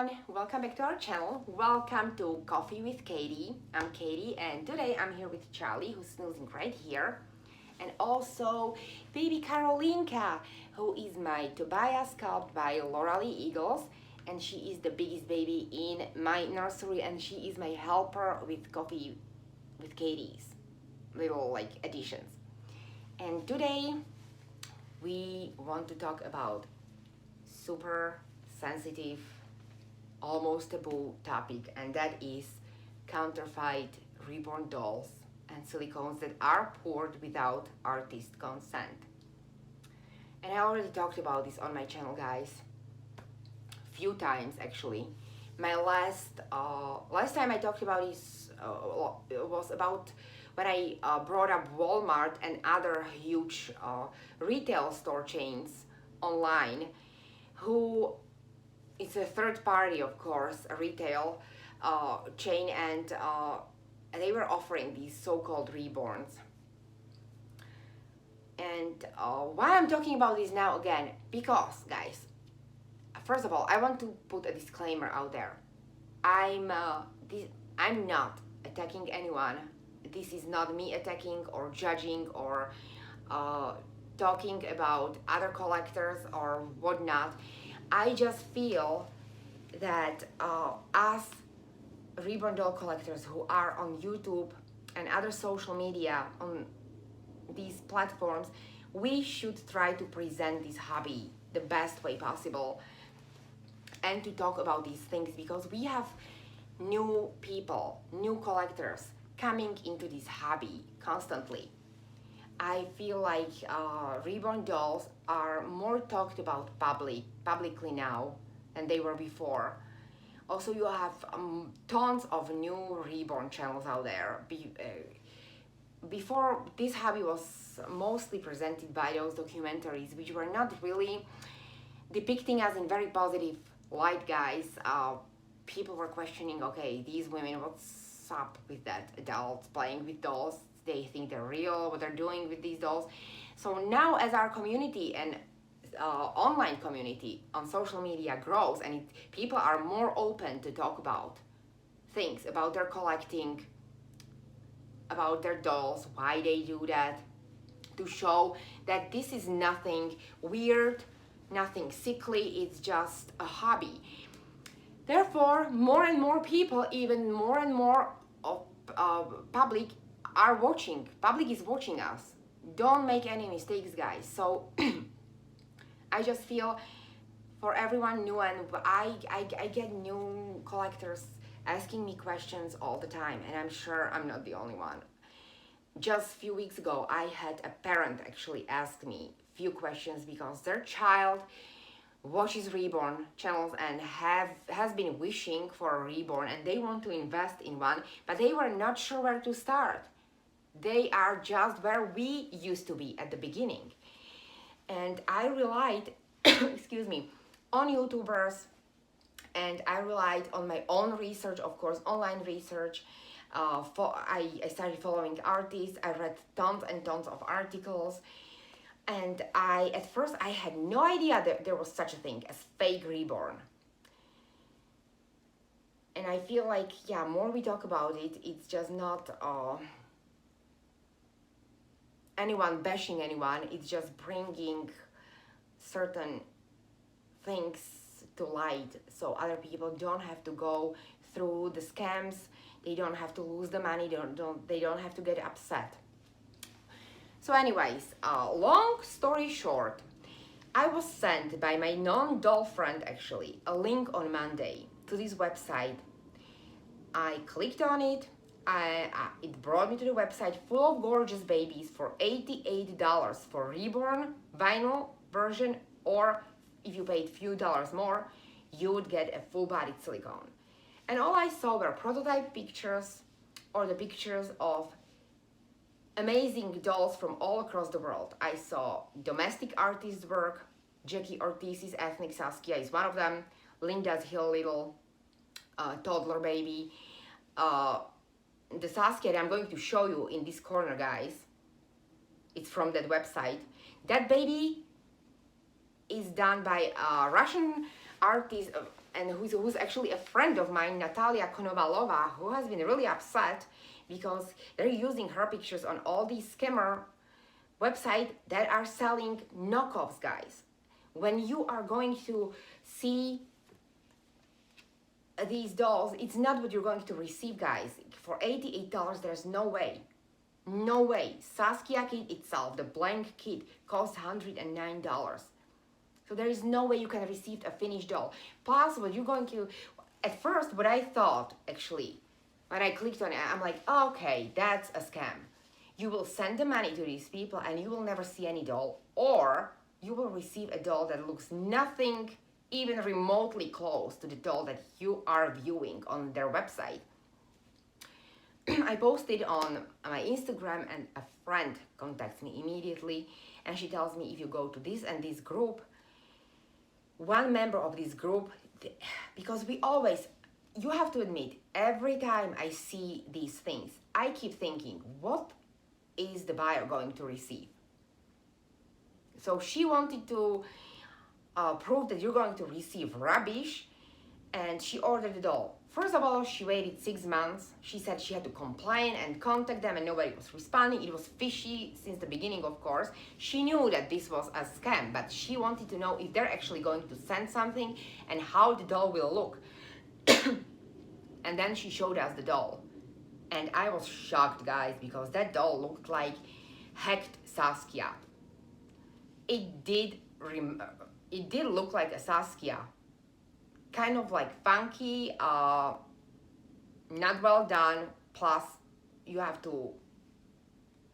everyone, welcome back to our channel. Welcome to Coffee with Katie. I'm Katie and today I'm here with Charlie, who's snoozing right here, and also baby Carolinka, who is my Tobias sculpt by Loralee Eagles, and she is the biggest baby in my nursery, and she is my helper with Coffee with Katie's little additions. And today we want to talk about super sensitive, almost taboo topic, and that is counterfeit reborn dolls and silicones that are poured without artist consent. And I already talked about this on my channel, guys, few times actually. My last time I talked about this was about when I brought up Walmart and other huge retail store chains online, who it's a third party, of course, a retail chain, and they were offering these so-called reborns. And why I'm talking about this now again, because guys, first of all, I want to put a disclaimer out there. I'm not attacking anyone. This is not me attacking or judging or talking about other collectors or whatnot. I just feel that us reborn doll collectors who are on YouTube and other social media on these platforms, we should try to present this hobby the best way possible and to talk about these things, because we have new people, new collectors coming into this hobby constantly. I feel like reborn dolls are more talked about publicly now than they were before. Also, you have tons of new reborn channels out there. Before, this hobby was mostly presented by those documentaries which were not really depicting us in very positive light, guys. People were questioning, okay, these women, what's up with that? Adults playing with dolls, they think they're real, what they're doing with these dolls. So now, as our community and online community on social media grows, and people are more open to talk about things, about their collecting, about their dolls, why they do that, to show that this is nothing weird, nothing sickly, it's just a hobby. Therefore, more and more people, even more and more of public are watching. Public is watching us. Don't make any mistakes, guys. So I just feel for everyone new, and I get new collectors asking me questions all the time, and I'm sure I'm not the only one. Just a few weeks ago, I had a parent actually ask me a few questions because their child watches reborn channels and has been wishing for a reborn, and they want to invest in one, but they were not sure where to start. They are just where we used to be at the beginning. And I relied, excuse me, on YouTubers, and I relied on my own research, of course, online research. I started following artists. I read tons and tons of articles. And at first I had no idea that there was such a thing as fake reborn. And I feel like, yeah, more we talk about it, it's just not anyone bashing anyone, it's just bringing certain things to light so other people don't have to go through the scams, they don't have to lose the money, they don't have to get upset. So anyways, long story short, I was sent by my non-doll friend actually a link on Monday to this website. I clicked on it. It brought me to the website full of gorgeous babies for $88 for reborn vinyl version, or if you paid few dollars more, you would get a full-bodied silicone. And all I saw were prototype pictures or the pictures of amazing dolls from all across the world. I saw domestic artist work. Jackie Ortiz's ethnic Saskia is one of them. Linda's Hill little toddler baby. The Saskia that I'm going to show you in this corner, guys, it's from that website. That baby is done by a Russian artist, and who's actually a friend of mine, Natalia Konovalova, who has been really upset because they're using her pictures on all these scammer websites that are selling knockoffs, guys. When you are going to see these dolls, it's not what you're going to receive, guys. For $88, there's no way. No way. Saskia kit itself, the blank kit, costs $109. So there is no way you can receive a finished doll. Plus, what you're going to... At first, what I thought, actually, when I clicked on it, I'm like, oh, okay, that's a scam. You will send the money to these people and you will never see any doll. Or you will receive a doll that looks nothing even remotely close to the doll that you are viewing on their website. I posted on my Instagram and a friend contacts me immediately and she tells me, if you go to this and this group, one member of this group, because we always, you have to admit, every time I see these things, I keep thinking, what is the buyer going to receive? So she wanted to prove that you're going to receive rubbish, and she ordered the doll. First of all, she waited 6 months. She said she had to complain and contact them and nobody was responding. It was fishy since the beginning, of course. She knew that this was a scam, but she wanted to know if they're actually going to send something and how the doll will look. And then she showed us the doll. And I was shocked, guys, because that doll looked like hacked Saskia. It did look like a Saskia. Kind of like funky, not well done. Plus, you have to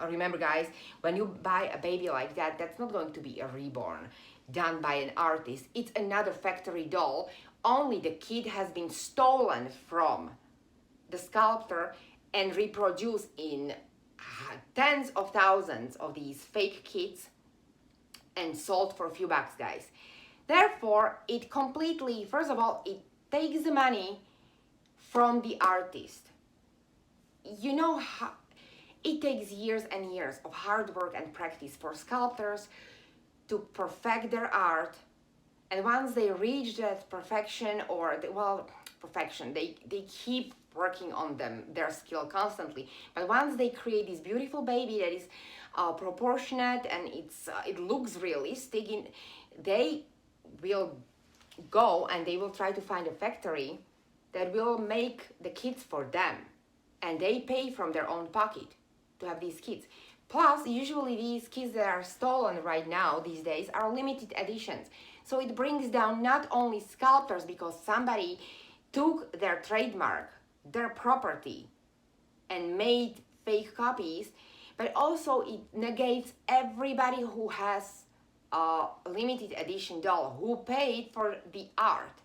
remember, guys, when you buy a baby like that, that's not going to be a reborn done by an artist. It's another factory doll. Only the kid has been stolen from the sculptor and reproduced in tens of thousands of these fake kits and sold for a few bucks, guys. Therefore, it completely, first of all, it takes the money from the artist. You know how it takes years and years of hard work and practice for sculptors to perfect their art. And once they reach that perfection, perfection, they keep working on their skill constantly. But once they create this beautiful baby that is proportionate and it looks realistic, they will go and they will try to find a factory that will make the kits for them, and they pay from their own pocket to have these kits. Plus, usually these kits that are stolen right now these days are limited editions, so it brings down not only sculptors because somebody took their trademark, their property, and made fake copies, but also it negates everybody who has a limited edition doll, who paid for the art.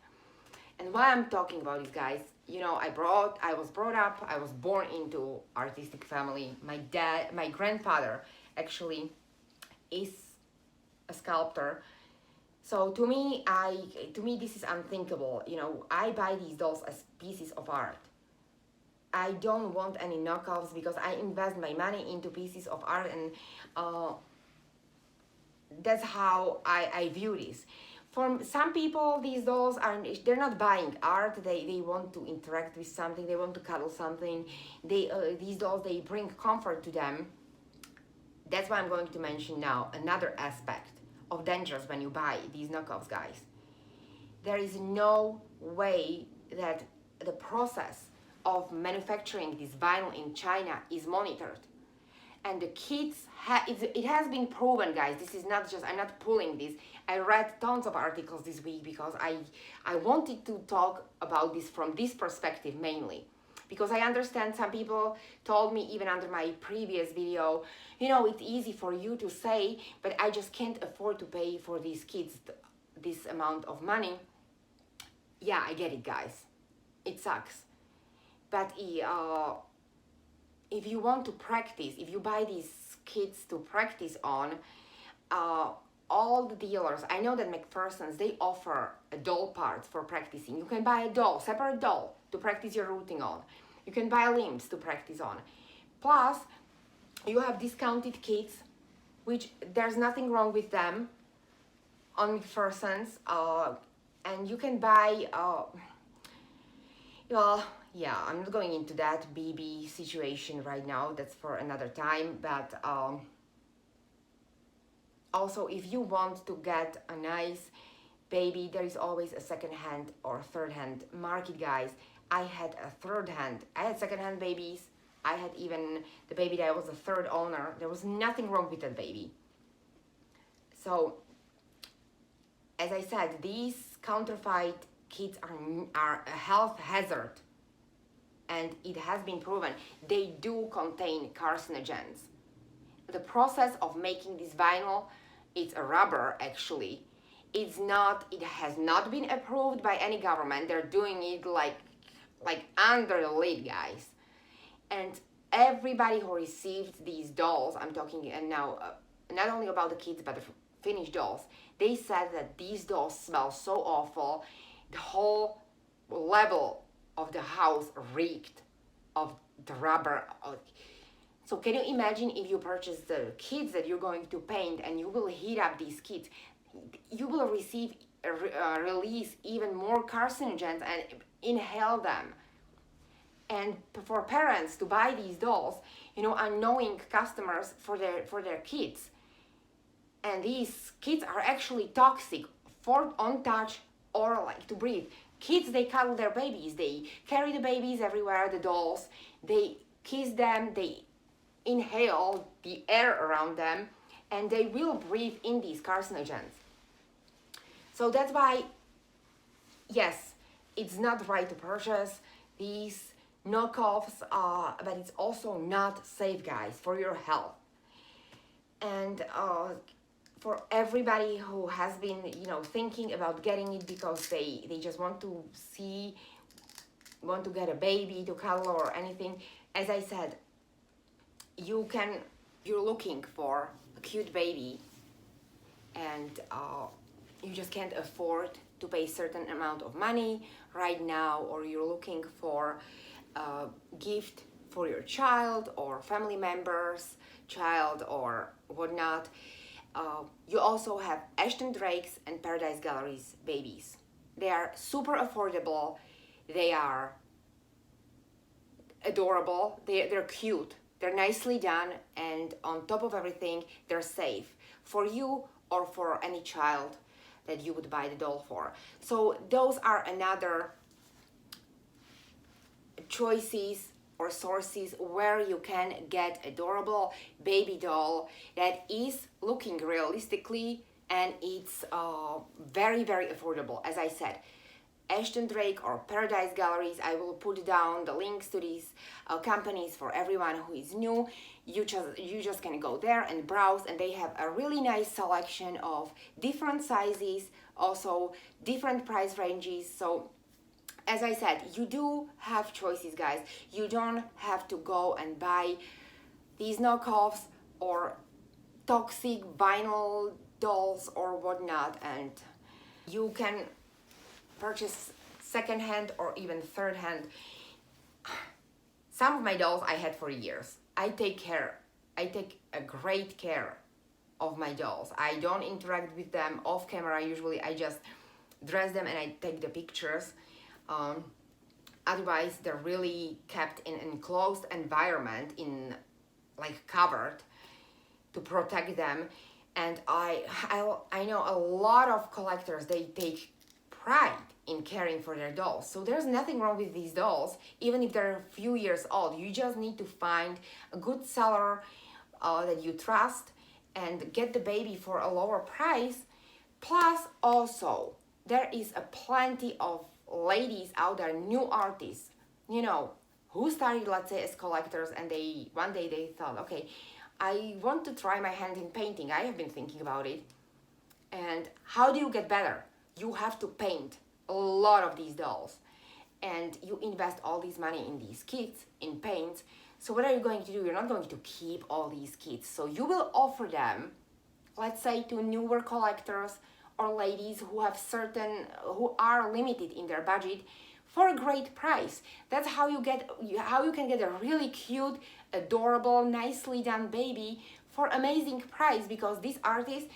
And why I'm talking about this, guys, you know, I was born into artistic family. My grandfather actually is a sculptor. So to me this is unthinkable. You know, I buy these dolls as pieces of art. I don't want any knockoffs because I invest my money into pieces of art, and that's how I view this. For some people, these dolls they're not buying art, they want to interact with something, they want to cuddle something. These dolls, they bring comfort to them. That's why I'm going to mention now another aspect of dangers when you buy these knockoffs, guys. There is no way that the process of manufacturing this vinyl in China is monitored. And the kids, it has been proven, guys, this is not just, I'm not pulling this. I read tons of articles this week because I wanted to talk about this from this perspective mainly. Because I understand some people told me even under my previous video, you know, it's easy for you to say, but I just can't afford to pay for these kids this amount of money. Yeah, I get it, guys. It sucks. But if you want to practice, if you buy these kits to practice on, all the dealers, I know that McPherson's, they offer a doll parts for practicing. You can buy a doll, separate doll, to practice your routing on. You can buy limbs to practice on. Plus, you have discounted kits, which there's nothing wrong with them on McPherson's. And you can buy, well, yeah, I'm not going into that baby situation right now. That's for another time. But also, if you want to get a nice baby, there is always a second hand or third hand market, guys. I had a third hand. I had second hand babies. I had even the baby that I was the third owner. There was nothing wrong with that baby. So, as I said, these counterfeit kits are a health hazard. And it has been proven they do contain carcinogens. The process of making this vinyl, it's a rubber actually. It has not been approved by any government. They're doing it like under the lid, guys. And everybody who received these dolls, I'm talking and now not only about the kids but the finished dolls, they said that these dolls smell so awful. The whole level of the house reeked of the rubber. So can you imagine if you purchase the kits that you're going to paint and you will heat up these kits, you will release even more carcinogens and inhale them. And for parents to buy these dolls, unknowing customers for their kids, and these kids are actually toxic on touch or like to breathe. Kids, they cuddle their babies, they carry the babies everywhere, the dolls, they kiss them, they inhale the air around them, and they will breathe in these carcinogens. So that's why, yes, it's not right to purchase these knockoffs, but it's also not safe, guys, for your health. And for everybody who has been, thinking about getting it because they just want to get a baby to cuddle or anything, as I said, you're looking for a cute baby and you just can't afford to pay a certain amount of money right now, or you're looking for a gift for your child or family members, child or whatnot. You also have Ashton Drake's and Paradise Gallery's babies. They are super affordable. They are adorable. They're cute. They're nicely done, and on top of everything, they're safe for you or for any child that you would buy the doll for. So those are another choices or sources where you can get adorable baby doll that is looking realistically, and it's very, very affordable. As I said, Ashton Drake or Paradise Galleries, I will put down the links to these companies for everyone who is new. You just can go there and browse, and they have a really nice selection of different sizes, also different price ranges. So as I said, you do have choices, guys. You don't have to go and buy these knockoffs or toxic vinyl dolls or whatnot, and you can purchase second-hand or even third-hand. Some of my dolls I had for years. I take a great care of my dolls. I don't interact with them off camera. Usually I just dress them and I take the pictures. Otherwise, they're really kept in an enclosed environment, covered to protect them. And I know a lot of collectors, they take pride in caring for their dolls. So there's nothing wrong with these dolls, even if they're a few years old. You just need to find a good seller that you trust and get the baby for a lower price. Plus, also, there is a plenty of ladies out there, new artists, who started, let's say, as collectors, and one day they thought, okay, I want to try my hand in painting. I have been thinking about it. And how do you get better? You have to paint a lot of these dolls, and you invest all this money in these kits, in paints. So what are you going to do? You're not going to keep all these kits. So you will offer them, let's say, to newer collectors or ladies who are limited in their budget, for a great price. That's how you can get a really cute, adorable, nicely done baby for amazing price, because these artists,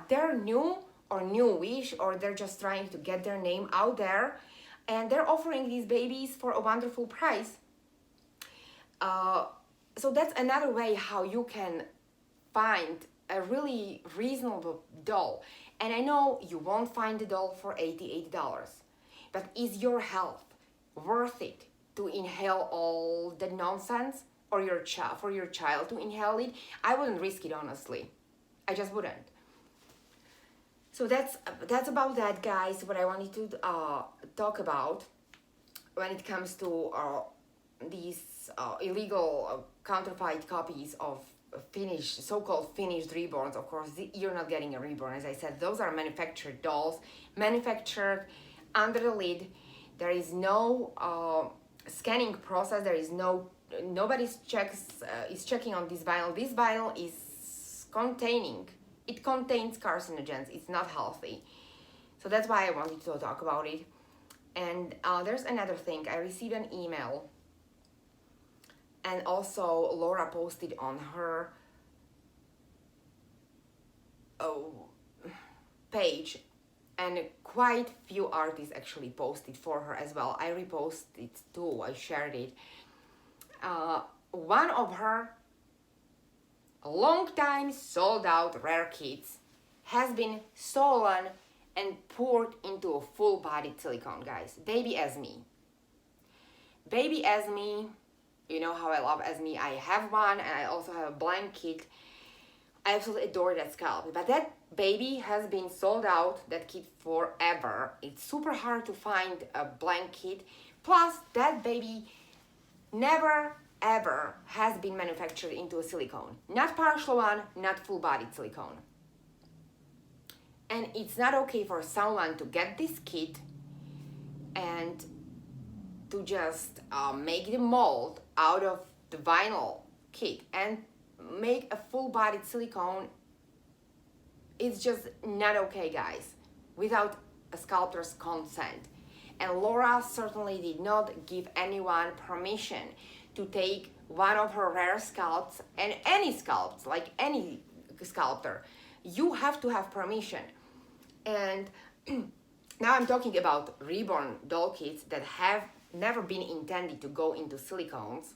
they're new or newish, or they're just trying to get their name out there, and they're offering these babies for a wonderful price. So that's another way how you can find a really reasonable doll. And I know you won't find a doll for $88, but is your health worth it to inhale all the nonsense, or for your child to inhale it? I wouldn't risk it, honestly. I just wouldn't. So that's about that, guys, what I wanted to talk about when it comes to these illegal counterfeit copies of so-called finished reborns. Of course, you're not getting a reborn. As I said, those are manufactured dolls, manufactured under the lid. There is no scanning process. There is nobody is checking on this vinyl. This vinyl contains carcinogens. It's not healthy. So that's why I wanted to talk about it. And there's another thing. I received an email, and also Laura posted on her page, and quite few artists actually posted for her as well. I reposted it too. I shared it. One of her long time sold out rare kits has been stolen and poured into a full-bodied silicone, guys. Baby Esme. Baby Esme, you know how I love Esme. I have one, and I also have a blank kit. I absolutely adore that scalp. But that baby has been sold out, that kit, forever. It's super hard to find a blank kit. Plus, that baby never ever has been manufactured into a silicone. Not partial one, not full-bodied silicone. And it's not okay for someone to get this kit and to just make the mold out of the vinyl kit and make a full-bodied silicone. It's just not okay, guys, without a sculptor's consent. And Laura certainly did not give anyone permission to take one of her rare sculpts, and any sculpts, like any sculptor, you have to have permission. And now I'm talking about reborn doll kits that have never been intended to go into silicones,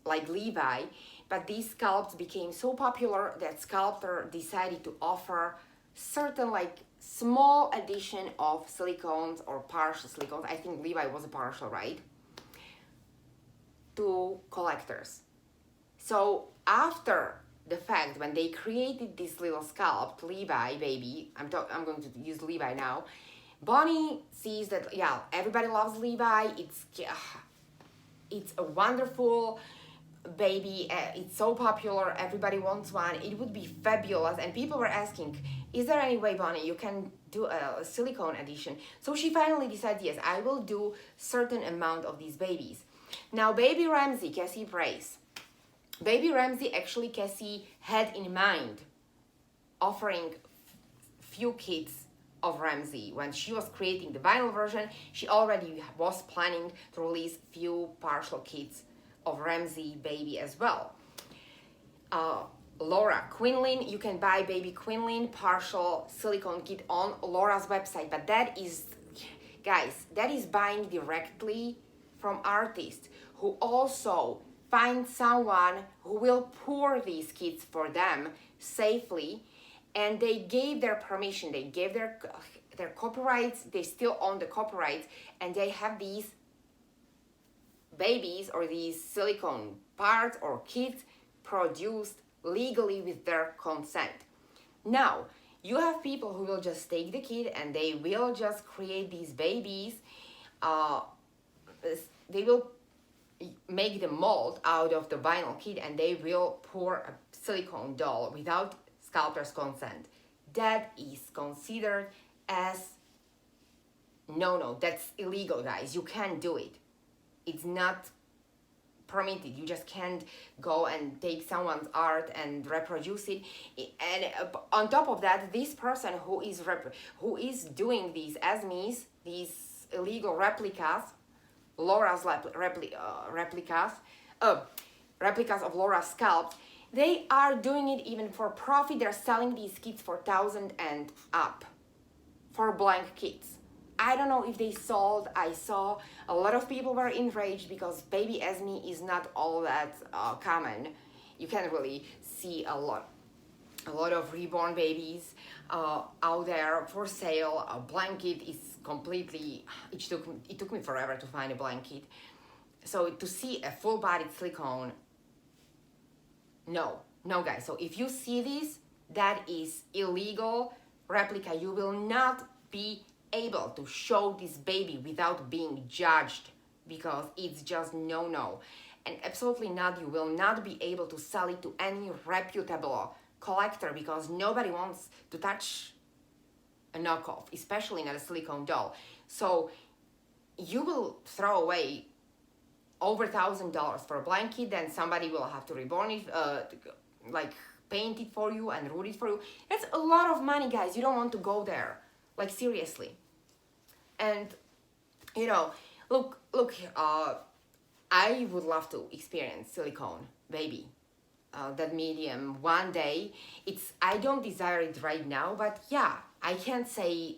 like Levi, but these sculpts became so popular that sculptor decided to offer certain small addition of silicones or partial silicones. I think Levi was a partial, right? To collectors. So after the fact, when they created this little sculpt, Levi baby, I'm going to use Levi now, Bonnie sees that, yeah, everybody loves Levi. It's a wonderful baby. It's so popular. Everybody wants one. It would be fabulous. And people were asking, is there any way, Bonnie, you can do a silicone edition? So she finally decided, yes, I will do certain amount of these babies. Now, Baby Ramsey, Cassie Brace. Baby Ramsey, actually, Cassie had in mind offering few kits of Ramsey. When she was creating the vinyl version, she already was planning to release few partial kits of Ramsey baby as well. Laura Quinlan, you can buy Baby Quinlan partial silicone kit on Laura's website, but that is, guys, that is buying directly from artists who also find someone who will pour these kits for them safely, and they gave their permission, they gave their copyrights, they still own the copyrights, and they have these babies or these silicone parts or kits produced legally with their consent. Now, you have people who will just take the kit and they will just create these babies. They will make the mold out of the vinyl kit and they will pour a silicone doll without sculptor's consent. That is considered as no, that's illegal, guys. You can't do it. It's not permitted. You just can't go and take someone's art and reproduce it. And on top of that, this person who is doing these Esmes, these illegal replicas, Laura's replicas of Laura's scalps, They are doing it even for profit. They're selling these kits for 1,000 and up for blank kits. I don't know if they sold. I saw a lot of people were enraged because baby Esme is not all that common. You can't really see a lot of reborn babies out there for sale. A blanket is completely, it took me forever to find a blanket. So to see a full-bodied silicone, no guys. So if you see this, that is illegal replica. You will not be able to show this baby without being judged, because it's just no. And absolutely not, you will not be able to sell it to any reputable collector, because nobody wants to touch a knockoff, especially not a silicone doll. So you will throw away over $1,000 for a blanket, then somebody will have to reborn it, like paint it for you and root it for you. That's a lot of money, guys. You don't want to go there, like seriously. And you know, look, I would love to experience silicone baby, that medium one day. I don't desire it right now, but yeah, I can't say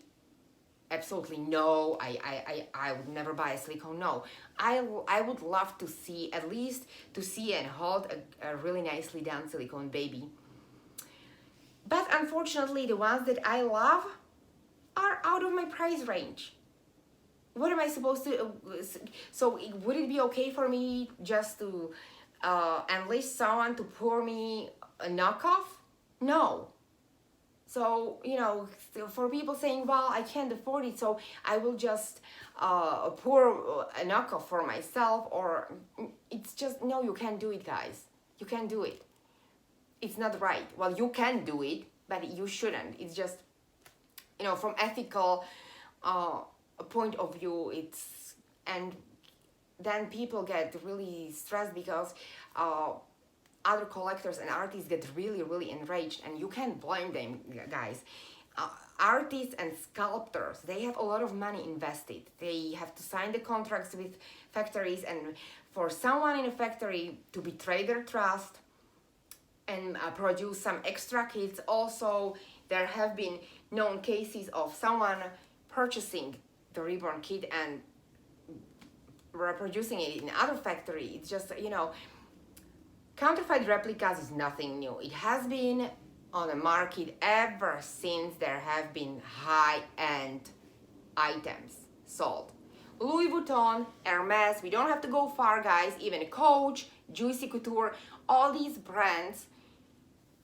absolutely no. I would never buy a silicone. No, I would love to see, at least to see and hold a really nicely done silicone baby. But unfortunately, the ones that I love are out of my price range. What am I supposed to? So would it be okay for me just to enlist someone to pour me a knockoff? No. So, you know, for people saying, well, I can't afford it, so I will just pour a knockoff for myself, or it's just, no, you can't do it, guys. You can't do it. It's not right. Well, you can do it, but you shouldn't. It's just, you know, from ethical point of view, and then people get really stressed because other collectors and artists get really enraged, and you can't blame them, guys. Artists and sculptors, they have a lot of money invested. They have to sign the contracts with factories, and for someone in a factory to betray their trust and produce some extra kits. Also, there have been known cases of someone purchasing the reborn kit and reproducing it in other factory. It's just, you know, counterfeit replicas is nothing new. It has been on the market ever since there have been high-end items sold. Louis Vuitton, Hermes, we don't have to go far, guys, even Coach, Juicy Couture, all these brands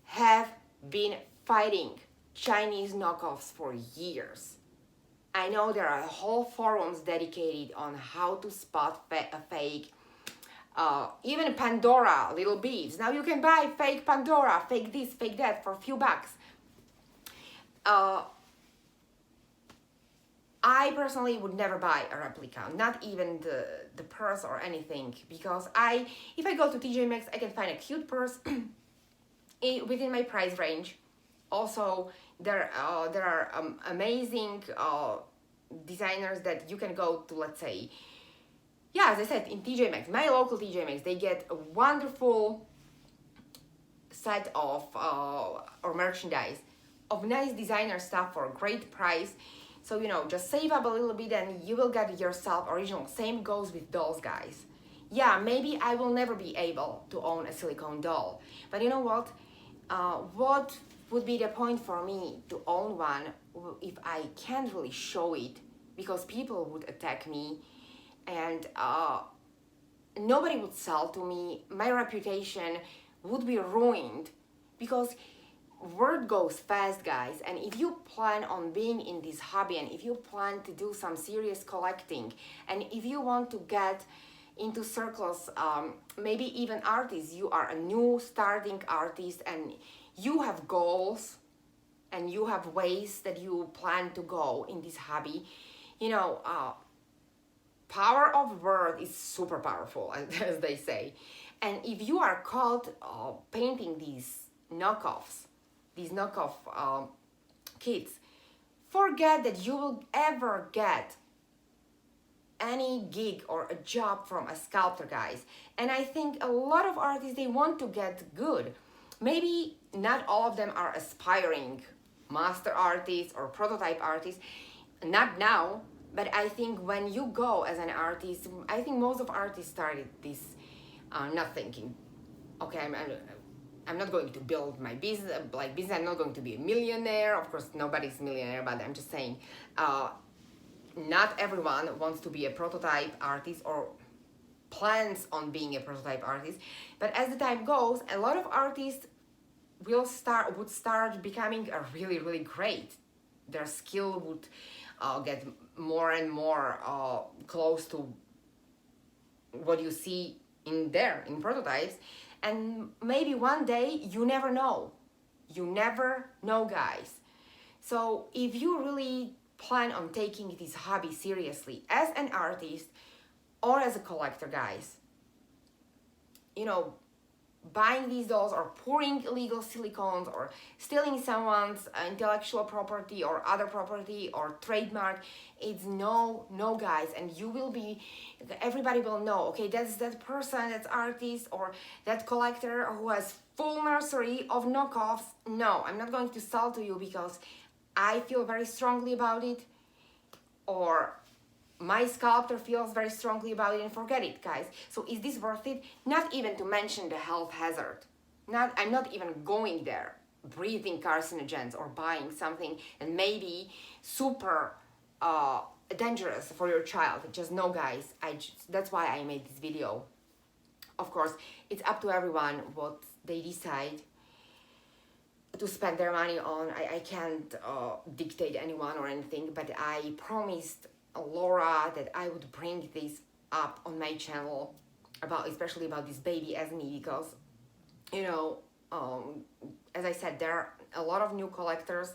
have been fighting Chinese knockoffs for years. I know there are whole forums dedicated on how to spot a fake. Even Pandora, little beads. Now you can buy fake Pandora, fake this, fake that for a few bucks. I personally would never buy a replica, not even the purse or anything, because if I go to TJ Maxx, I can find a cute purse within my price range. Also, there are amazing designers that you can go to, let's say, yeah, as I said, in TJ Maxx, my local TJ Maxx, they get a wonderful set of or merchandise of nice designer stuff for a great price. So, you know, just save up a little bit and you will get yourself original. Same goes with dolls, guys. Yeah, maybe I will never be able to own a silicone doll, but you know what? What would be the point for me to own one if I can't really show it, because people would attack me and nobody would sell to me. My reputation would be ruined, because word goes fast, guys. And if you plan on being in this hobby, and if you plan to do some serious collecting, and if you want to get into circles, maybe even artists, you are a new starting artist and you have goals and you have ways that you plan to go in this hobby, you know, power of word is super powerful, as they say. And if you are caught painting these knockoff kits, forget that you will ever get any gig or a job from a sculptor, guys. And I think a lot of artists, they want to get good. maybe not all of them are aspiring master artists or prototype artists, not now, but I think when you go as an artist, I think most of artists started this not thinking, okay, I'm not going to build my business, I'm not going to be a millionaire. Of course, nobody's a millionaire, but I'm just saying, not everyone wants to be a prototype artist or plans on being a prototype artist. But as the time goes, a lot of artists would start becoming a really, really great. Their skill would get more and more close to what you see in prototypes. And maybe one day, you never know, guys. So if you really plan on taking this hobby seriously as an artist or as a collector, guys, buying these dolls or pouring illegal silicones or stealing someone's intellectual property or other property or trademark, it's no, guys. And everybody will know, okay, that's that person, that's artist or that collector who has full nursery of knockoffs. No, I'm not going to sell to you because I feel very strongly about it, or my sculptor feels very strongly about it, and forget it, guys. So is this worth it? Not even to mention the health hazard. I'm not even going there, breathing carcinogens or buying something and maybe super dangerous for your child. Just no, guys. That's why I made this video. Of course, it's up to everyone what they decide to spend their money on. I can't dictate anyone or anything, but I promised Laura that I would bring this up on my channel, especially about this baby Esme, because as I said, there are a lot of new collectors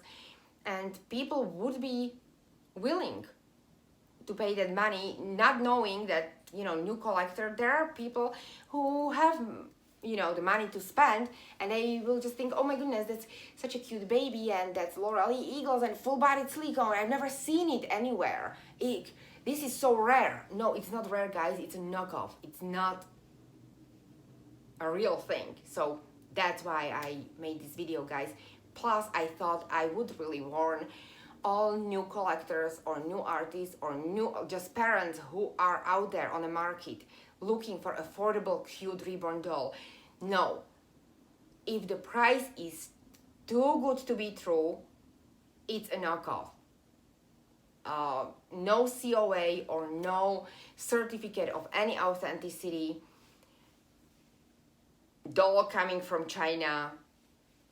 and people would be willing to pay that money, not knowing that new collector, there are people who have the money to spend, and they will just think, oh my goodness, that's such a cute baby, and that's L'Oreal Eagles and full-bodied silicone. I've never seen it anywhere. This is so rare. No, it's not rare, guys. It's a knockoff. It's not a real thing. So that's why I made this video, guys. Plus, I thought I would really warn all new collectors or new artists or just parents who are out there on the market looking for affordable, cute reborn doll. No, if the price is too good to be true, it's a knockoff. No COA or no certificate of any authenticity. Doll coming from China.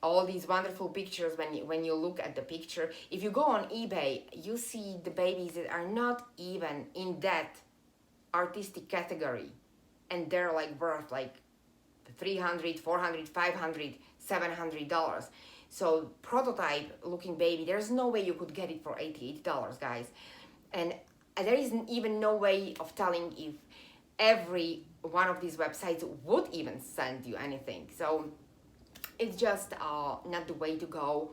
All these wonderful pictures, when you look at the picture, if you go on eBay, you see the babies that are not even in that artistic category, and they're worth $300, $400, $500, $700. So prototype looking baby, there's no way you could get it for $88, guys. And there isn't even no way of telling if every one of these websites would even send you anything. So it's just not the way to go.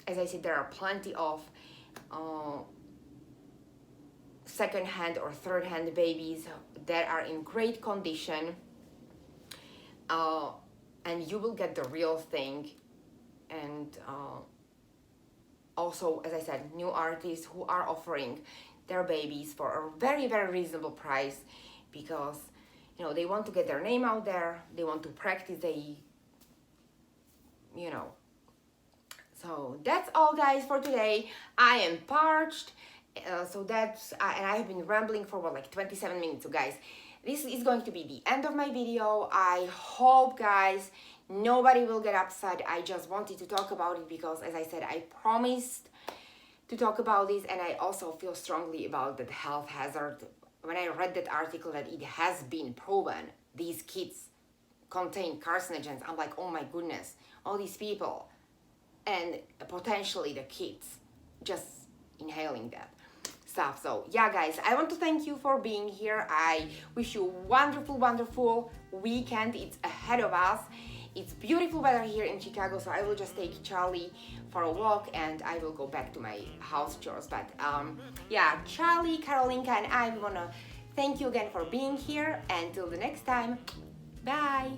As I said, there are plenty of second-hand or third-hand babies that are in great condition, and you will get the real thing. And also, as I said, new artists who are offering their babies for a very, very reasonable price, because they want to get their name out there, they want to practice, so that's all, guys, for today. I am parched, and I've been rambling for 27 minutes. So guys, this is going to be the end of my video. I hope, guys, nobody will get upset. I just wanted to talk about it because, as I said, I promised to talk about this, and I also feel strongly about that health hazard. When I read that article that it has been proven these kids contain carcinogens, I'm like, oh my goodness, all these people and potentially the kids just inhaling that stuff. So yeah, guys, I want to thank you for being here. I wish you a wonderful, wonderful weekend. It's ahead of us. It's beautiful weather here in Chicago, so I will just take Charlie for a walk and I will go back to my house chores. But yeah, Charlie, Karolinka, and I want to thank you again for being here. Until the next time, bye.